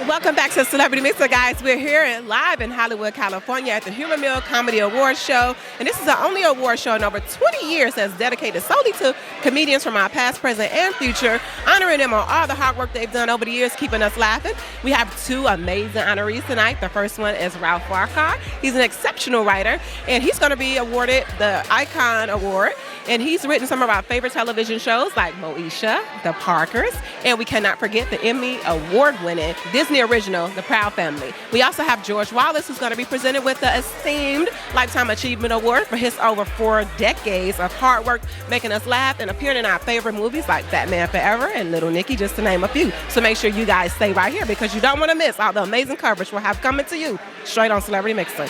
Welcome back to Celebrity Mixer, guys. We're here live in Hollywood, California at the Humor Mill Comedy Awards Show. And this is the only award show in over 20 years that's dedicated solely to comedians from our past, present, and future, honoring them on all the hard work they've done over the years, keeping us laughing. We have two amazing honorees tonight. The first one is Ralph Farquhar. He's an exceptional writer, and he's going to be awarded the Icon Award. And he's written some of our favorite television shows like Moesha, The Parkers, and we cannot forget the Emmy Award-winning Disney original, The Proud Family. We also have George Wallace, who's going to be presented with the esteemed Lifetime Achievement Award for his over 4 decades of hard work, making us laugh and appearing in our favorite movies like Batman Forever and Little Nicky, just to name a few. So make sure you guys stay right here because you don't want to miss all the amazing coverage we'll have coming to you straight on Celebrity Mixer.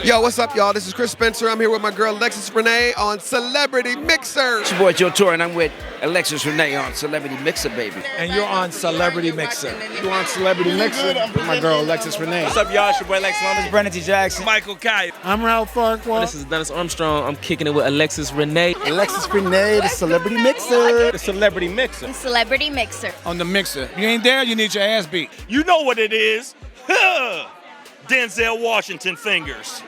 Yo, what's up, y'all? This is Chris Spencer. I'm here with my girl, Alexus Renee, on Celebrity Mixer. It's your boy, Joe Torry, and I'm with Alexus Renee on Celebrity Mixer, baby. And you're on Celebrity Mixer. You're on Celebrity Mixer with my girl, Alexus Renee. What's up, y'all? It's your boy, Lex Lumpkin. Brandon T. Jackson. Michael Kai. I'm Ralph Farquhar. This is Dennis Armstrong. I'm kicking it with Alexus Renee. Alexus Renee, the Celebrity Mixer. The Celebrity Mixer. Celebrity Mixer. On the Mixer. You ain't there, you need your ass beat. You know what it is. Denzel Washington fingers.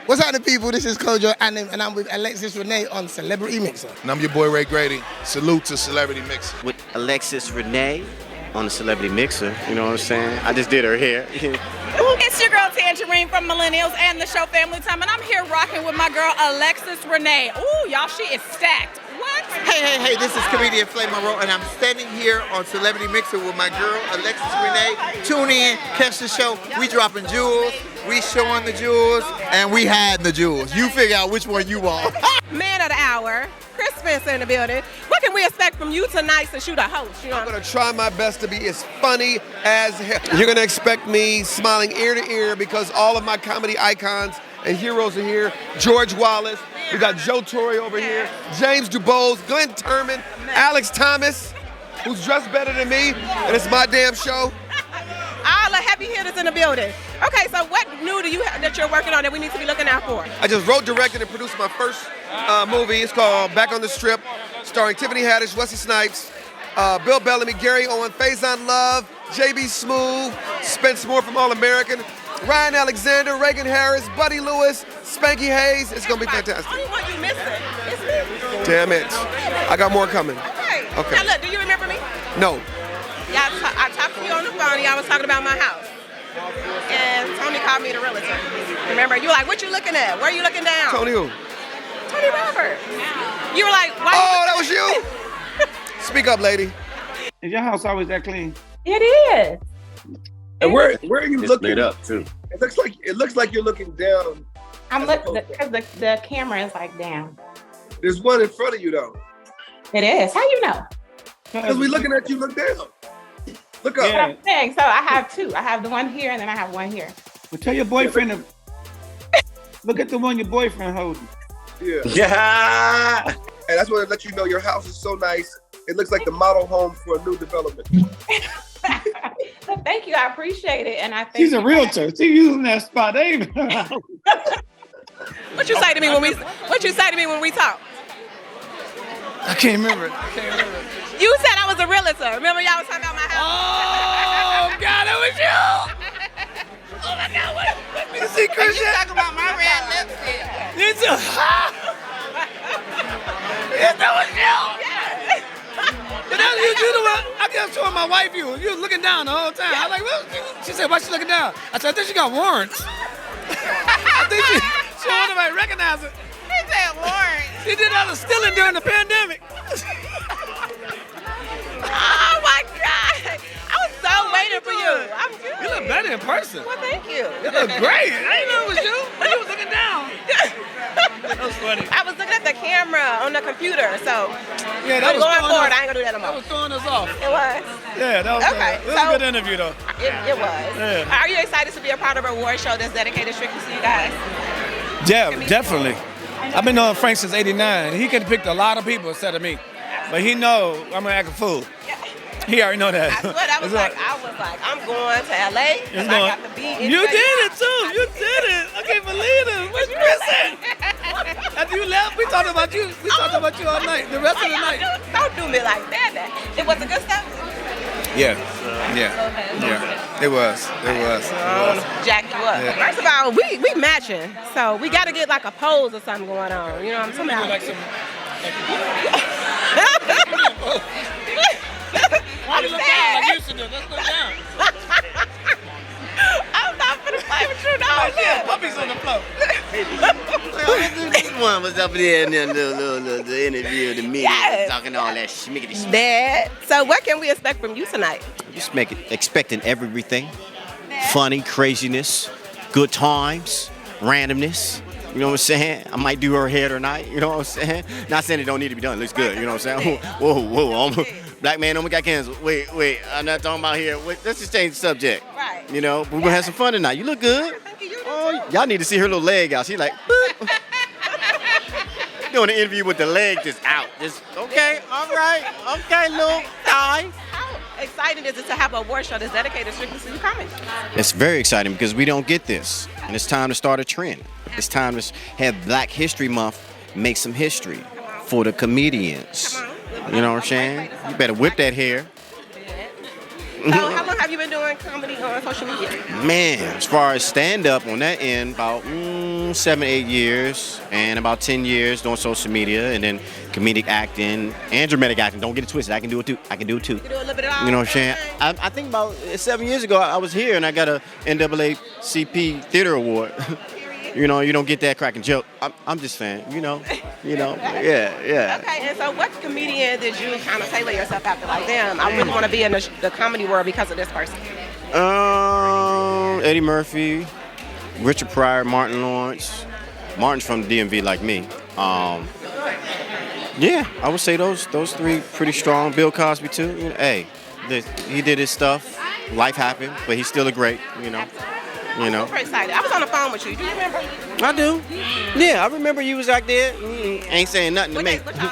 What's happening, people? This is Kojo Anim, and I'm with Alexus Renee on Celebrity Mixer. And I'm your boy, Ray Grady. Salute to Celebrity Mixer. With Alexus Renee on the Celebrity Mixer, you know what I'm saying? I just did her hair. It's your girl Tanjereen from Millennials and the show Family Time, and I'm here rocking with my girl Alexus Renee. Ooh, y'all, she is stacked. What? Hey, this is comedian Flame Monroe, and I'm standing here on Celebrity Mixer with my girl Alexus Renee. Tune in, catch the show. We dropping jewels, we showing the jewels, and we hiding the jewels. You figure out which one you want. Man of the hour, Chris Spencer in the building. What can we expect from you tonight since you're the host? You know? I'm going to try my best to be as funny as hell. You're going to expect me smiling ear to ear because all of my comedy icons and heroes are here. George Wallace, we got Joe Torry over here, James DuBose, Glynn Turman, Alex Thomas, who's dressed better than me, and it's my damn show. All the heavy hitters in the building. Okay, so what new do you have that you're working on that we need to be looking out for? I just wrote, directed, and produced my first movie. It's called Back on the Strip, starring Tiffany Haddish, Wesley Snipes, Bill Bellamy, Gary Owen, Faison Love, J.B. Smooth, Spence Moore from All American, Ryan Alexander, Reagan Harris, Buddy Lewis, Spanky Hayes. It's going to be fantastic. Only one you missing is me. Damn it. I got more coming. Okay. Now look, do you remember me? No. Yeah, I talked to you on the phone. Y'all was talking about my house. And Tony called me the realtor. Remember? You were like, what you looking at? Where are you looking down? Tony who? Tony Robert. You were like, why? Oh, that was you? Speak up, lady. Is your house always that clean? It is. And where are you It's looking? lit up, too. It looks like you're looking down. I'm looking because the camera is like down. There's one in front of you, though. It is. How you know? Because we looking at you, look down. Look up. Yeah. Dang, so I have two. I have the one here and then I have one here. Well, tell your boyfriend to look at the one your boyfriend holding. Yeah. Yeah. And that's what I let you know your house is so nice. It looks like the model home for a new development. So thank you. I appreciate it. And I think She's a realtor. She's using that spot. They ain't What you say to me when we talk? I can't remember. You said I was a realtor. Remember y'all was talking about my house? Oh, God, that was you. Oh, my God. What? You see, Chris? You talking about my red lipstick? Yes, that was you. But that was you the one. I kept showing my wife you. You was looking down the whole time. I was like, well, she said, why she looking down? I said, I think she got warrants. I think she wanted to recognize it. He said warrant. She did all the stealing during the pandemic. Oh my God! I was so waiting for you. I'm good. You look better in person. Well, thank you. You look great. I didn't know it was you. You was looking down. That was funny. I was looking at the camera on the computer, so Yeah, that was going throwing forward, us- I ain't gonna do that no That more. was throwing us off. It was. Yeah, that was Okay, it was so- a good interview though. It was. Yeah. Are you excited to be a part of an award show that's dedicated strictly to you guys? Yeah, definitely. I've been knowing Frank since '89. He could have picked a lot of people instead of me, but he know I'm gonna act a fool. He already know that. I swear that was like, I'm going to LA. It's I got to be in You LA. did it too. You did it. I can't believe it. What's missing? After you left, we talked about you. We talked about you all night. The rest of the night. Don't do me like that. It was the good stuff. Yeah. It was. Jack you up. Yeah. First of all, we matching, so we got to get like a pose or something going on. You know what I'm saying? Why you look down like you used to do? Let's look down. I'm not gonna play with you now. Yeah, puppies on the floor. This one was up there in the interview, the meeting, Yes. talking all that schmickety. Dad. So what can we expect from you tonight? Just expecting everything. Funny, craziness, good times, randomness. You know what I'm saying? I might do her hair tonight. You know what I'm saying? Not saying it don't need to be done. It looks good. You know what I'm saying? Whoa. Black man almost got canceled. Wait. I'm not talking about here. Wait, let's just change the subject. Right. You know, we're going to have some fun tonight. You look good. Oh, y'all need to see her little leg out. She's like, boop. Doing an interview with the leg just out. Just, okay, all right. Okay, little thigh. How exciting is it to have a award show that's dedicated strictly to comedy? It's very exciting because we don't get this. And it's time to start a trend. It's time to have Black History Month make some history for the comedians. You know what I'm saying? You better whip that hair. So how long have you been doing comedy on social media? Man, as far as stand-up on that end, about 7-8 years, and about 10 years doing social media, and then comedic acting and dramatic acting. Don't get it twisted. I can do it too. You can do a little bit of all. You know what I'm saying? I think about 7 years ago, I was here and I got a NAACP Theater Award. You know, you don't get that cracking joke. I'm just saying, you know, yeah. Okay, and so what comedian did you kind of tailor yourself after? Like, damn, I really want to be in the comedy world because of this person. Eddie Murphy, Richard Pryor, Martin Lawrence. Martin's from the DMV like me. Yeah, I would say those three pretty strong. Bill Cosby too. You know, hey, he did his stuff. Life happened, but he's still a great. You know. I'm super excited. I was on the phone with you. Do you remember? I do. Yeah, I remember you was out there. Ain't saying nothing to me. What y'all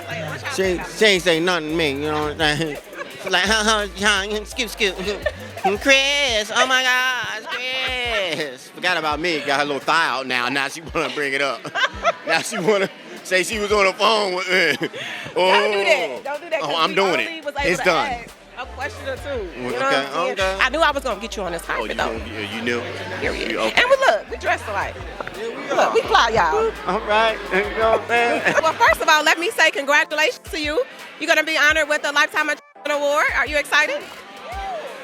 say? She ain't saying nothing to me. You know what I'm saying? Like, scoop. Chris, oh my gosh, Chris. Forgot about me. Got her little thigh out now. Now she want to bring it up. Now she want to say she was on the phone with me. Oh. Don't do that. Oh, I'm doing it. It's done. A question or two. You know Okay, what I'm saying? okay. I knew I was going to get you on this carpet, though. You knew? Period. Okay. And we dressed alike. Look, we fly, y'all. All right. You know what I'm saying? Well, first of all, let me say congratulations to you. You're going to be honored with the Lifetime Achievement Award. Are you excited?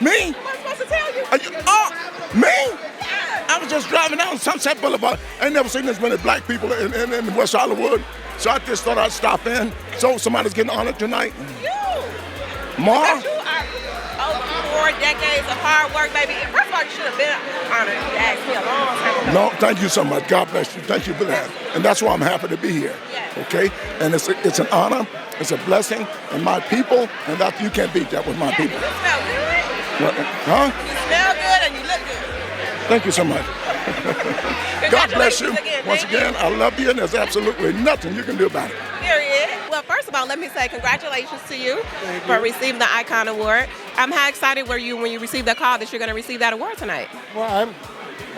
Me? I'm supposed to tell you. Me? I was just driving down Sunset Boulevard. I ain't never seen this many black people in West Hollywood. So I just thought I'd stop in. So somebody's getting honored tonight. Ma? Because you are over 4 decades of hard work, baby. First of all, you should have been honored. You asked me a long time ago. No, thank you so much. God bless you. Thank you for that. And that's why I'm happy to be here. Yes. Okay? And it's an honor. It's a blessing. And my people, and that you can't beat that with my people. You smell good. Huh? You smell good and you look good. Thank you so much. God bless you. Again. Once again, I love you, and there's absolutely nothing you can do about it. Period. Well, first of all, let me say congratulations to you for receiving the Icon Award. How excited were you when you received that call that you're going to receive that award tonight? Well,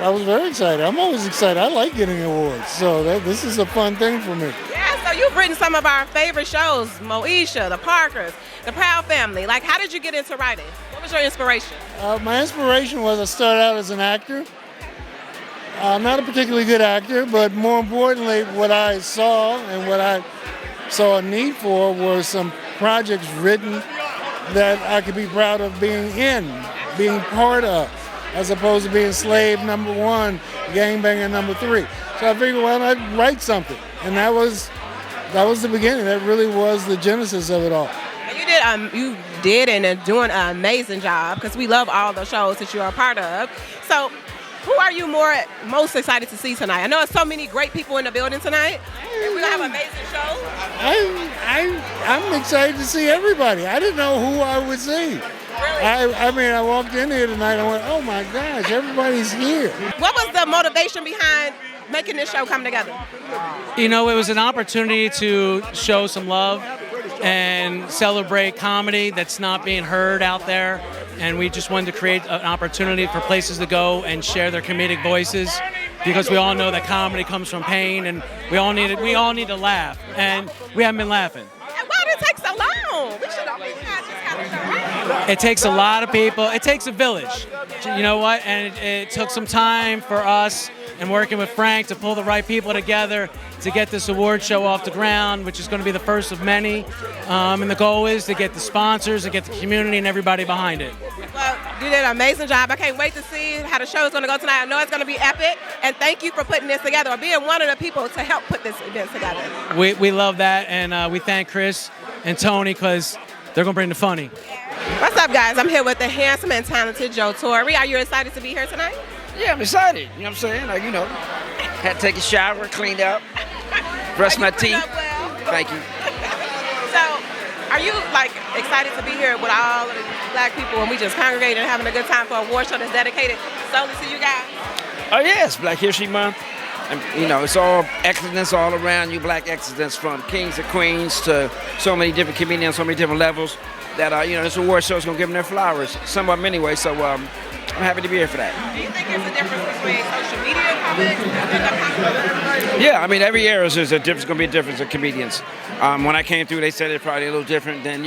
I was very excited. I'm always excited. I like getting awards, so this is a fun thing for me. Yeah, so you've written some of our favorite shows, Moesha, The Parkers, The Proud Family. Like, how did you get into writing? What was your inspiration? My inspiration was I started out as an actor. I'm not a particularly good actor, but more importantly, what I saw and what I saw a need for were some projects written that I could be proud of being in, being part of, as opposed to being slave number 1, gangbanger number 3. So I figured, well, I'd write something, and that was the beginning. That really was the genesis of it all. You did and are doing an amazing job because we love all the shows that you are a part of. So who are you most excited to see tonight? I know there's so many great people in the building tonight. And we're going to have an amazing show. I'm excited to see everybody. I didn't know who I would see. Really? I walked in here tonight and went, oh my gosh, everybody's here. What was the motivation behind making this show come together? You know, it was an opportunity to show some love and celebrate comedy that's not being heard out there. And we just wanted to create an opportunity for places to go and share their comedic voices, because we all know that comedy comes from pain, and we all need to laugh, and we haven't been laughing. And why did it take so long? We should always have this kind of show, right? It takes a lot of people. It takes a village. You know what? And it took some time for us and working with Frank to pull the right people together to get this award show off the ground, which is going to be the first of many. And the goal is to get the sponsors, to get the community and everybody behind it. Well, you did an amazing job. I can't wait to see how the show is going to go tonight. I know it's going to be epic. And thank you for putting this together, or being one of the people to help put this event together. We love that, and we thank Chris and Tony, because they're going to bring the funny. What's up, guys? I'm here with the handsome and talented Joe Torry. Are you excited to be here tonight? Yeah, I'm excited. You know what I'm saying? Like, had to take a shower, cleaned up, brushed my teeth. Thank you. So, are you excited to be here with all of the black people and we just congregating and having a good time for a award show that's dedicated solely to you guys? Oh yes, Black History Month. And, it's all excellence all around you, black excellence, from kings to queens to so many different comedians, so many different levels, that, this award show is going to give them their flowers, some of them anyway, so I'm happy to be here for that. Do you think there's a difference between social media comics? Yeah, I mean, every era there's going to be a difference of comedians. When I came through, they said it's probably a little different than,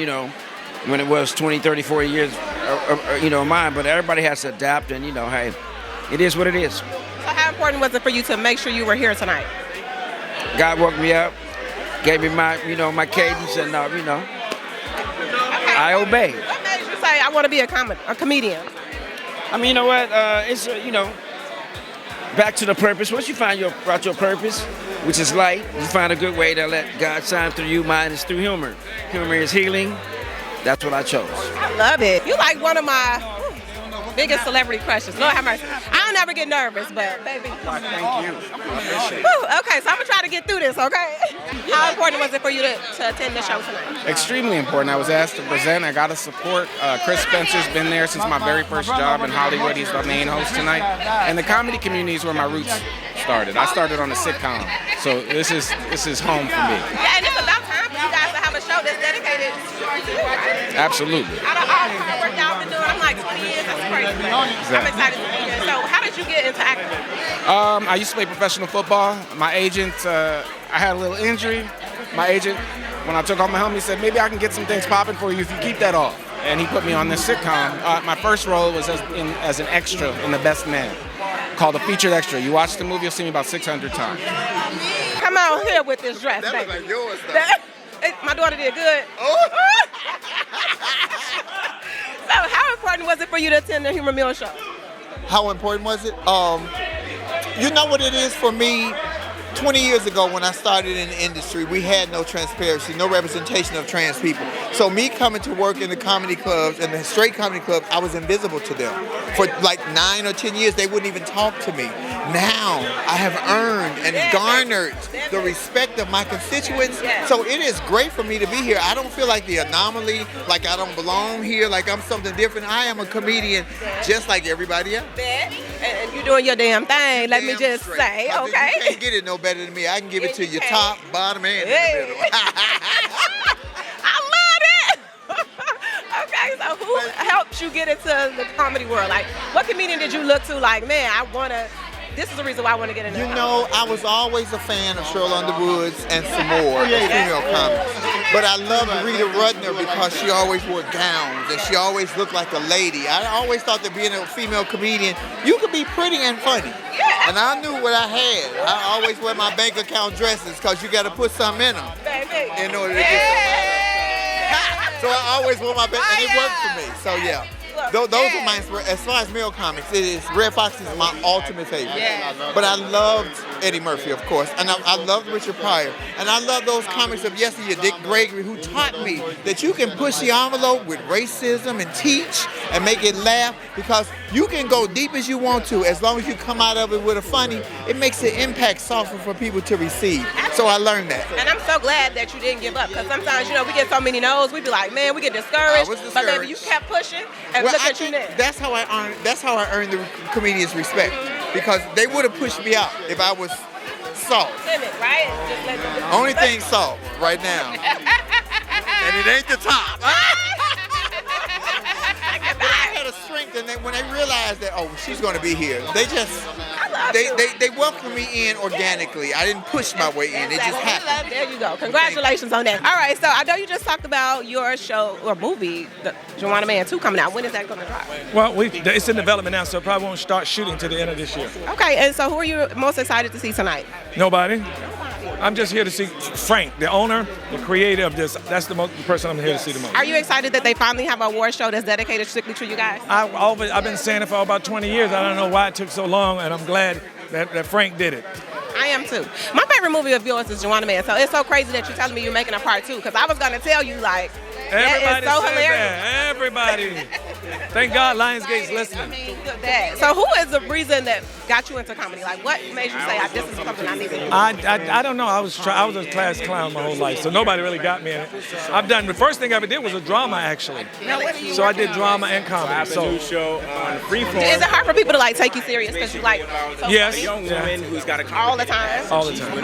when it was 20, 30, 40 years, mine, but everybody has to adapt, and, hey, it is what it is. So how important was it for you to make sure you were here tonight? God woke me up, gave me my, my cadence, and, I obeyed. What made you say, I want to be a comedian? I mean, you know what? It's, back to the purpose. Once you find your purpose, which is light, you find a good way to let God shine through you. Mine is through humor. Humor is healing. That's what I chose. I love it. You like one of my biggest celebrity crushes. Lord have mercy. I don't ever get nervous, but baby. Well, thank you. Okay, so I'm gonna try to get through this, okay? How important was it for you to attend the show tonight? Extremely important. I was asked to present. I got to support. Chris Spencer's been there since my very first job in Hollywood. He's the main host tonight. And the comedy community is where my roots started. I started on a sitcom, so this is home for me. Yeah, and it's about time for you guys to have a show that's dedicated to you, right? Absolutely. Out of all the hard work y'all been doing, I'm like 20 years, that's crazy. Exactly. I'm excited to be here. So how did you get into acting? I used to play professional football. My agent, I had a little injury. My agent, when I took off my helmet, he said, maybe I can get some things popping for you if you keep that off. And he put me on this sitcom. My first role was as an extra in The Best Man, called a featured extra. You watch the movie, you'll see me about 600 times. Come on here with this dress, baby. Like yours, though. My daughter did good. Oh. So how important was it for you to attend the Humor Mill show? How important was it? You know what it is for me? 20 years ago when I started in the industry, we had no transparency, no representation of trans people. So me coming to work in the comedy clubs and the straight comedy clubs, I was invisible to them. For like 9 or 10 years, they wouldn't even talk to me. Now I have earned and garnered the respect of my constituents. So it is great for me to be here. I don't feel like the anomaly, like I don't belong here, like I'm something different. I am a comedian just like everybody else. And you're doing your damn thing, let me just say, okay? You can't get it no better than me. I can give it to you top, bottom, and in the middle. I love it! Okay, so who helped you get into the comedy world? Like, what comedian did you look to, like, man, this is the reason why I want to get into You know, I was always a fan of Cheryl Underwood's and some more female comics. But I loved Rita Rudner because she always wore gowns and she always looked like a lady. I always thought that being a female comedian, you could be pretty and funny. And I knew what I had. I always wear my bank account dresses because you got to put something in them in order to get some. So I always wore my bank, and it worked for me. So yeah. Those are my inspirations. As far as male comics, Red Fox is my ultimate favorite. But I loved Eddie Murphy, of course, and I loved Richard Pryor, and I love those comics of yesteryear, Dick Gregory, who taught me that you can push the envelope with racism and teach and make it laugh, because you can go deep as you want to, as long as you come out of it with a funny. It makes the impact softer for people to receive. So I learned that. And I'm so glad that you didn't give up, because sometimes, we get so many no's, we be like, man, we get discouraged. But baby, you kept pushing, and look at you now. That's how I earned the comedians' respect, because they would have pushed me out if I was soft. Timid, right? Just let them Only thing soft right now. And it ain't the top. But I had a strength, and then when they realized that, oh, she's going to be here, they just, they welcomed me in organically. I didn't push my way in. It just happened. There you go. Congratulations on that. All right, so I know you just talked about your show or movie, the Juhahn Man 2 coming out. When is that going to drop? Well, it's in development now, so probably won't start shooting till the end of this year. Okay, and so who are you most excited to see tonight? Nobody. I'm just here to see Frank, the owner, the creator of this. That's the person I'm here to see the most. Are you excited that they finally have an award show that's dedicated strictly to you guys? I've been saying it for about 20 years. I don't know why it took so long, and I'm glad that Frank did it. I am too. My favorite movie of yours is Juhahn Man, so it's so crazy that you're telling me you're making a part 2, because I was going to tell you, like, that is so hilarious. That. Everybody. Thank God Lionsgate's listening. So who is the reason that got you into comedy? Like, what made you say, this is something I need to do? I don't know. I was a class clown my whole life, so nobody really got me in it. The first thing I ever did was a drama, actually. So I did drama and comedy. So new show on Freeform. Is it hard for people to like take you serious because you like yes, a young woman who's got a all the time? All the time.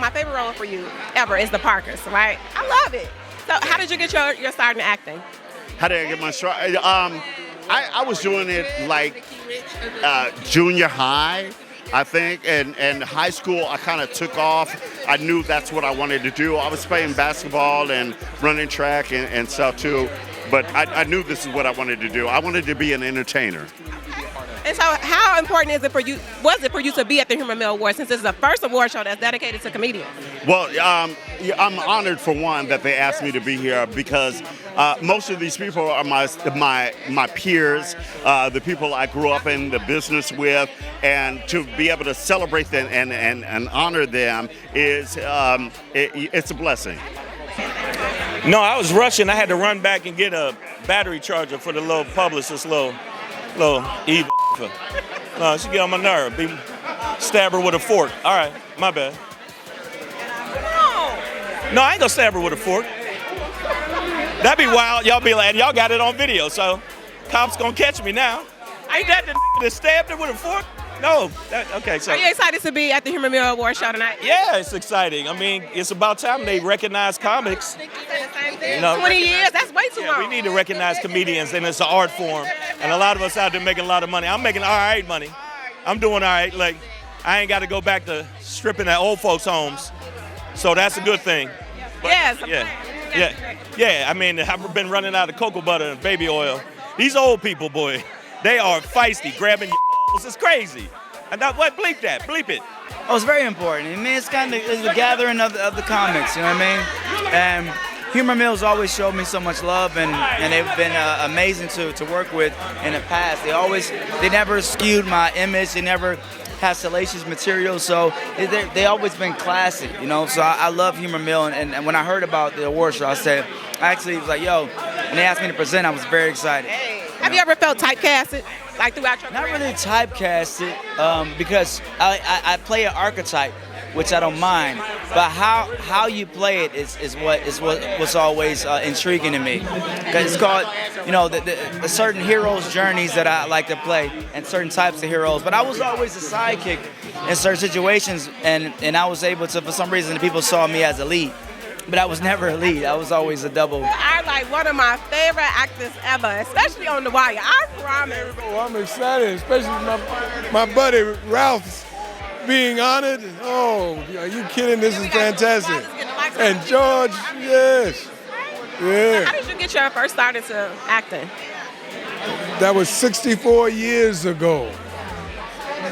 My favorite role for you ever is the Parkers, right? I love it. So how did you get your start in acting? How did I get my start? I was doing it like junior high, I think, and high school I kind of took off. I knew that's what I wanted to do. I was playing basketball and running track and stuff too, but I knew this is what I wanted to do. I wanted to be an entertainer. And so how important was it for you to be at the Human Mill Awards, since this is the first award show that's dedicated to comedians? Well, I'm honored, for one, that they asked me to be here, because most of these people are my peers, the people I grew up in the business with, and to be able to celebrate them and honor them is it's a blessing. No, I was rushing. I had to run back and get a battery charger for the little publicist, little evil. No, she get on my nerve. Stab her with a fork. All right, my bad. No, I ain't gonna stab her with a fork. That'd be wild. Y'all be like, y'all got it on video, so cops gonna catch me now. Ain't that the that stabbed her with a fork? No. Okay, so. Are you excited to be at the Human Mill Award show tonight? Yeah, it's exciting. I mean, it's about time they recognize comics. 20 years? That's way too long. We need to recognize comedians, and it's an art form. And a lot of us out there making a lot of money. I'm making all right money. I'm doing all right. Like, I ain't got to go back to stripping at old folks' homes. So that's a good thing. But, yes. Yeah. I mean, I've been running out of cocoa butter and baby oil. These old people, boy, they are feisty, grabbing your balls. It's crazy. And what? Bleep that. Bleep it. Oh, it's very important. I mean, it's kind of the gathering of the comics, you know what I mean? And Humor Mill's always showed me so much love, and they've been amazing to work with in the past. They never skewed my image. They never had salacious material, so they always been classy, you know? So I love Humor Mill, and when I heard about the award show, I actually was like, yo, and they asked me to present, I was very excited. Have you ever felt typecasted, like throughout your career? Not really typecasted, because I play an archetype, which I don't mind, but how you play it is what's always intriguing to me. Because it's called, you know, the certain heroes' journeys that I like to play, and certain types of heroes. But I was always a sidekick in certain situations, and I was able to, for some reason, the people saw me as a lead. But I was never a lead. I was always a double. You are like one of my favorite actors ever, especially on The Wire. I promise. Oh, I'm excited, especially my buddy Ralph's being honored. Oh, are you kidding? This is fantastic. And George, yes. Yeah. How did you get your first start into acting? That was 64 years ago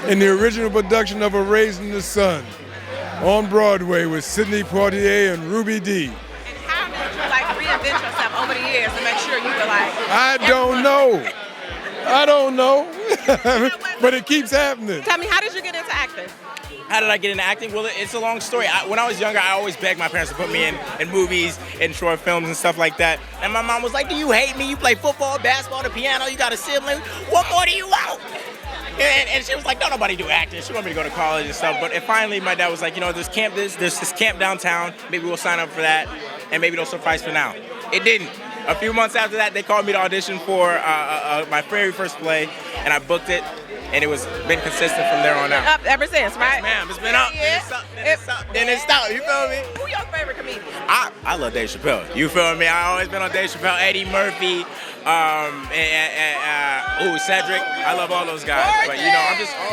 in the original production of A Raising the Sun on Broadway with Sidney Poitier and Ruby Dee. And how did you like reinvent yourself over the years to make sure you were like? I don't know. But it keeps happening. Tell me, how did you get into acting? How did I get into acting? Well, it's a long story. When I was younger, I always begged my parents to put me in movies and short films and stuff like that. And my mom was like, do you hate me? You play football, basketball, the piano, you got a sibling. What more do you want? And she was like, don't nobody do acting. She wanted me to go to college and stuff. But finally, my dad was like, you know, there's this camp downtown. Maybe we'll sign up for that. And maybe it'll suffice for now. It didn't. A few months after that, they called me to audition for my very first play. And I booked it. and it was been consistent from there on out. Up ever since, right? Yes, ma'am, it's been up, Yeah. then it stopped. You feel me? Who your favorite comedian? I love Dave Chappelle. You feel me? I always been on Dave Chappelle, Eddie Murphy, Cedric. I love all those guys. But you know,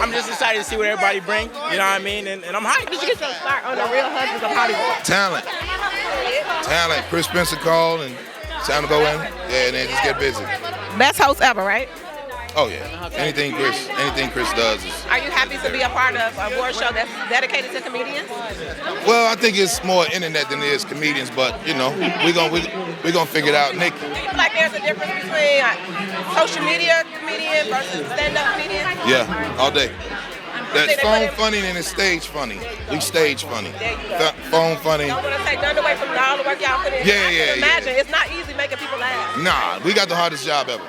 I'm just excited to see what everybody brings. You know what I mean? And I'm hyped. Did you get your start on the Real Husbands of Hollywood? Talent. Chris Spencer called and time to go in. Yeah, and then just get busy. Best host ever, right? Oh yeah. Anything Chris does is. Are you happy to be a part of a award show that's dedicated to comedians? Well, I think it's more internet than it is comedians, but you know, we're gonna figure it out, Nick. Do you feel like there's a difference between social media comedian versus stand-up comedian? Yeah, all day. That's phone funny and it's stage funny. We stage funny. Phone funny. Don't want to take none away from all the work y'all put in. Yeah. Imagine it's not easy making people laugh. Nah, we got the hardest job ever.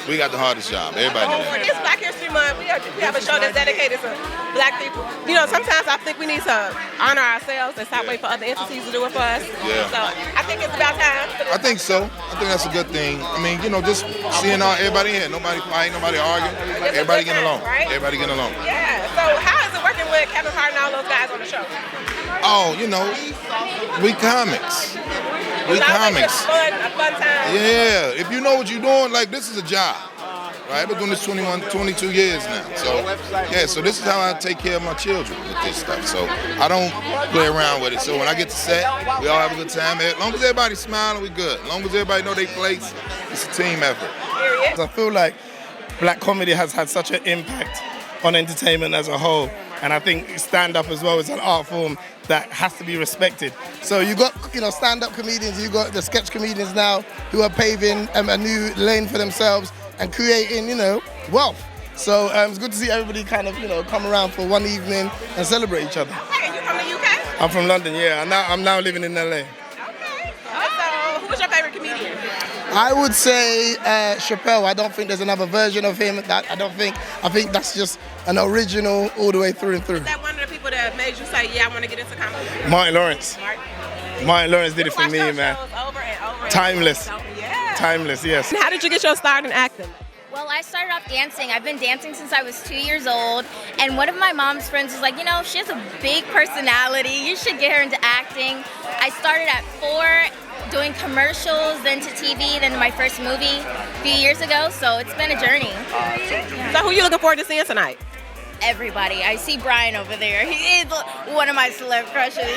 We got the hardest job. Everybody knows For that. this Black History Month, we have a show that's dedicated to Black people. You know, sometimes I think we need to honor ourselves and stop waiting for other entities to do it for us. Yeah. So I think it's about time. I think so. I think that's a good thing. I mean, you know, just seeing everybody here, nobody fighting, nobody arguing, everybody getting along. Right? Everybody getting along. Yeah. So how is it working with Kevin Hart and all those guys on the show? Oh, you know, we comics. We comics. A fun time. Yeah, if you know what you're doing, like this is a job. Right, I've been doing this 22 years now. So, yeah, so this is how I take care of my children with this stuff. So I don't play around with it. So when I get to set, we all have a good time. As long as everybody's smiling, we good. As long as everybody know their place, it's a team effort. I feel like Black comedy has had such an impact on entertainment as a whole. And I think stand-up as well is an art form that has to be respected. So you got, stand-up comedians, you got the sketch comedians now who are paving a new lane for themselves and creating, wealth. So it's good to see everybody kind of, come around for one evening and celebrate each other. Hey, you from the UK? I'm from London, yeah. I'm now living in LA. Okay. So who's your favorite comedian? I would say Chappelle. I don't think there's another version of him. I think that's just an original all the way through and through. Is that one of the people that made you say, yeah, I want to get into comedy? Martin Lawrence. Martin Lawrence did it for me, man. Over and over. Timeless. Yeah. Timeless, yes. How did you get your start in acting? Well, I started off dancing. I've been dancing since I was 2 years old. And one of my mom's friends was like, she has a big personality. You should get her into acting. I started at 4, doing commercials, then to TV, then my first movie a few years ago. So it's been a journey. So who are you looking forward to seeing tonight? Everybody. I see Bryan over there. He is one of my celeb crushes.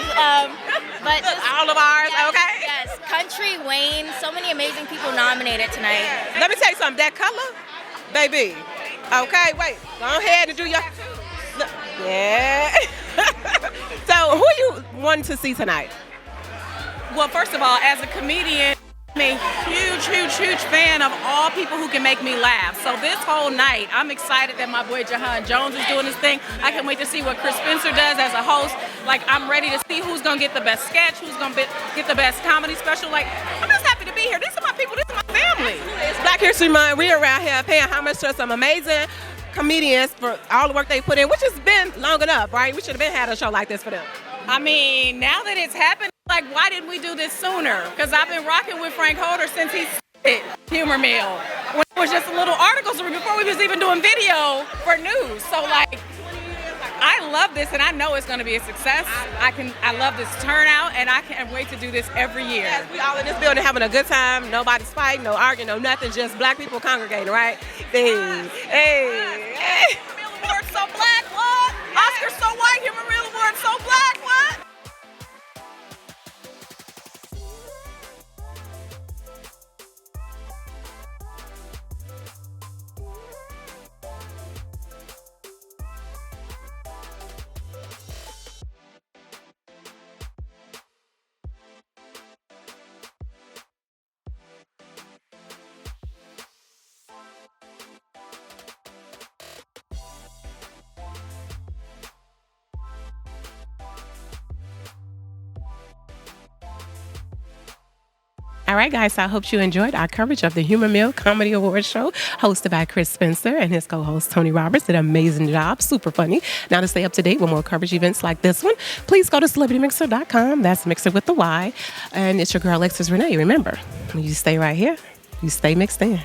But all of ours, yes, okay? Yes. Country, Wayne, so many amazing people nominated tonight. Let me tell you something. That color, baby. Okay, wait. Go ahead and do your. Yeah. So who are you wanting to see tonight? Well, first of all, as a comedian, I'm a huge fan of all people who can make me laugh. So this whole night, I'm excited that my boy Juhahn Jones is doing his thing. I can't wait to see what Chris Spencer does as a host. Like, I'm ready to see who's gonna get the best sketch, who's gonna get the best comedy special. Like, I'm just happy to be here. These are my people, this is my family. It's Black History Month. We're around here paying homage to some amazing comedians for all the work they put in, which has been long enough, right? We should have been had a show like this for them. I mean, now that it's happened, like, why didn't we do this sooner? Because I've been rocking with Frank Holder since he started Humor Mill. When it was just little articles before we was even doing video for news. So, like, I love this, and I know it's going to be a success. I love this turnout, and I can't wait to do this every year. Yes, we all in this building having a good time. Nobody's fighting, no arguing, no nothing. Just Black people congregating, right? Hey. Humor Mill Award so black, what? Oscar so white, Humor Mill Award so black, what? All right, guys, so I hope you enjoyed our coverage of the Humor Mill Comedy Awards show hosted by Chris Spencer and his co-host Tony Roberts. Did an amazing job. Super funny. Now, to stay up to date with more coverage events like this one, please go to CelebrityMixer.com. That's Mixer with the Y. And it's your girl, Alexus Renee. Remember, when you stay right here, you stay mixed in.